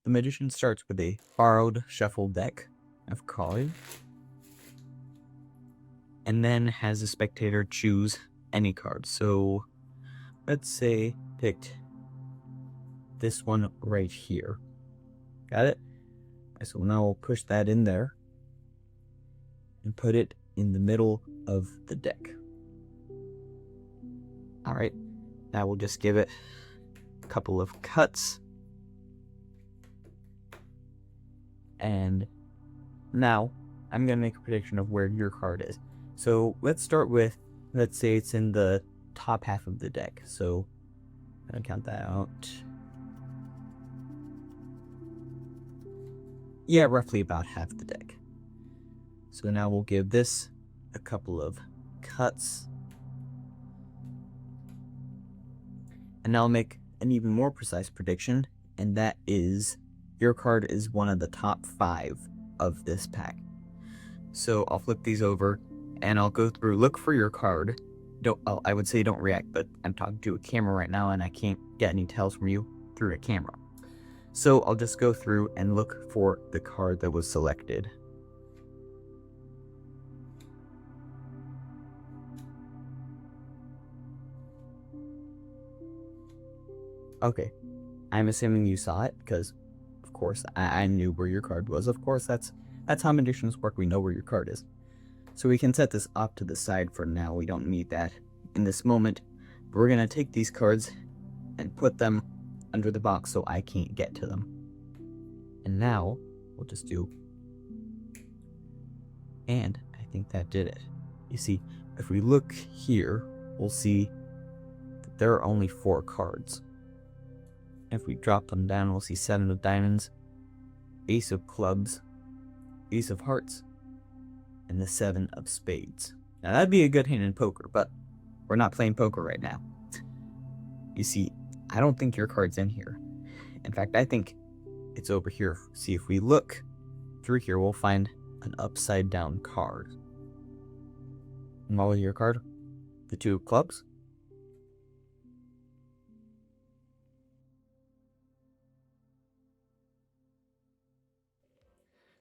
the magician starts with a borrowed shuffle deck of cards, and then has the spectator choose any card. So let's say picked this one right here. Got it? So now we'll push that in there and put it in the middle of the deck. Alright, now we'll just give it a couple of cuts. And now I'm going to make a prediction of where your card is. So let's start with, let's say it's in the top half of the deck. So I'm going to count that out. Yeah, roughly about half the deck. So now we'll give this a couple of cuts. And now I'll make an even more precise prediction, and that is your card is one of the top 5 of this pack. So I'll flip these over and I'll go through, look for your card. I would say don't react, but I'm talking to a camera right now and I can't get any tells from you through a camera. So I'll just go through and look for the card that was selected. Okay, I'm assuming you saw it because, of course, I knew where your card was. Of course, that's how magicians work. We know where your card is. So we can set this off to the side for now. We don't need that in this moment. But we're going to take these cards and put them under the box so I can't get to them. And now we'll just do, and I think that did it. You see, if we look here, we'll see that there are only 4 cards. If we drop them down, we'll see 7 of diamonds, ace of clubs, ace of hearts, and the 7 of spades. Now that'd be a good hand in poker, but we're not playing poker right now. You see, I don't think your card's in here. In fact, I think it's over here. See, if we look through here, we'll find an upside down card. And what was your card? The 2 of clubs?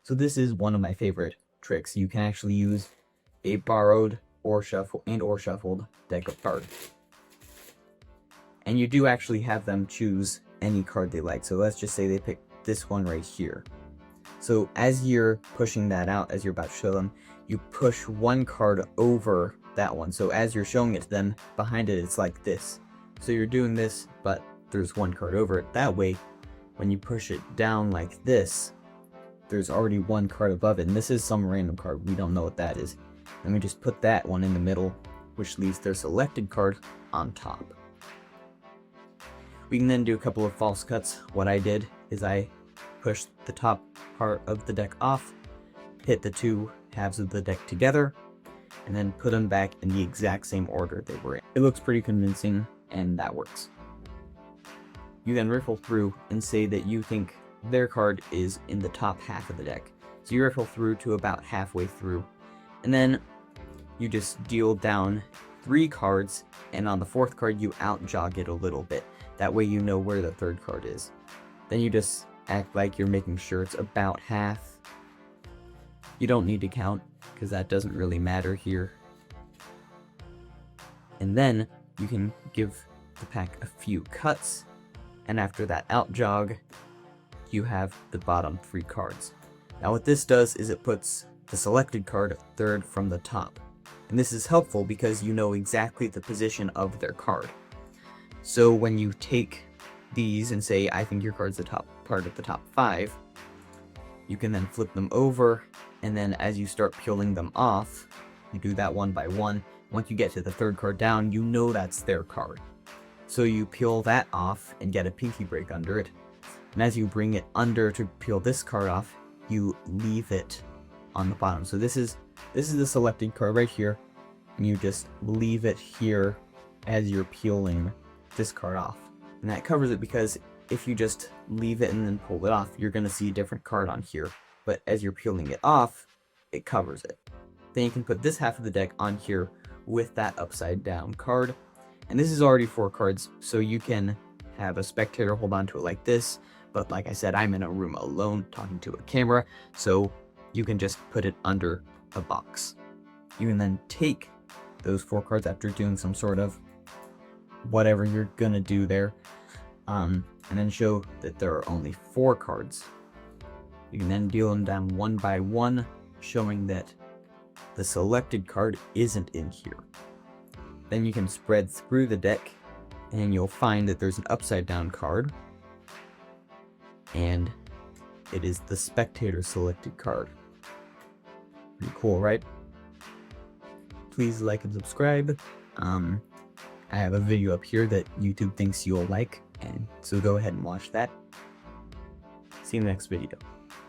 So this is one of my favorite tricks. You can actually use a borrowed or shuffled deck of cards. And you do actually have them choose any card they like. So let's just say they pick this one right here. So as you're pushing that out, as you're about to show them, you push one card over that one. So as you're showing it to them, behind it, it's like this. So you're doing this, but there's one card over it. That way, when you push it down like this, there's already one card above it, and this is some random card. We don't know what that is. Let me just put that one in the middle, which leaves their selected card on top. We can then do a couple of false cuts. What I did is I pushed the top part of the deck off, hit the 2 halves of the deck together, and then put them back in the exact same order they were in. It looks pretty convincing, and that works. You then riffle through and say that you think their card is in the top half of the deck. So you riffle through to about halfway through, and then you just deal down 3 cards, and on the 4th card you out jog it a little bit. That way you know where the 3rd card is. Then you just act like you're making sure it's about half. You don't need to count, because that doesn't really matter here. And then you can give the pack a few cuts, and after that out jog, you have the bottom 3 cards. Now what this does is it puts the selected card 3rd from the top. And this is helpful because you know exactly the position of their card. So when you take these and say, I think your card's the top part of the top 5, you can then flip them over, and then as you start peeling them off, you do that one by one. Once you get to the 3rd card down, you know that's their card. So you peel that off and get a pinky break under it. And as you bring it under to peel this card off, you leave it on the bottom. So this is the selected card right here, and you just leave it here as you're peeling this card off. And that covers it, because if you just leave it and then pull it off, you're going to see a different card on here. But as you're peeling it off, it covers it. Then you can put this half of the deck on here with that upside down card. And this is already 4 cards, so you can have a spectator hold on to it like this, but like I said, I'm in a room alone talking to a camera, so you can just put it under a box. You can then take those 4 cards after doing some sort of whatever you're gonna do there, and then show that there are only 4 cards. You can then deal them down one by one, showing that the selected card isn't in here. Then you can spread through the deck, and you'll find that there's an upside down card, and it is the spectator selected card. Pretty cool, right? Please like and subscribe. I have a video up here that YouTube thinks you'll like, and so go ahead and watch that. See you in the next video.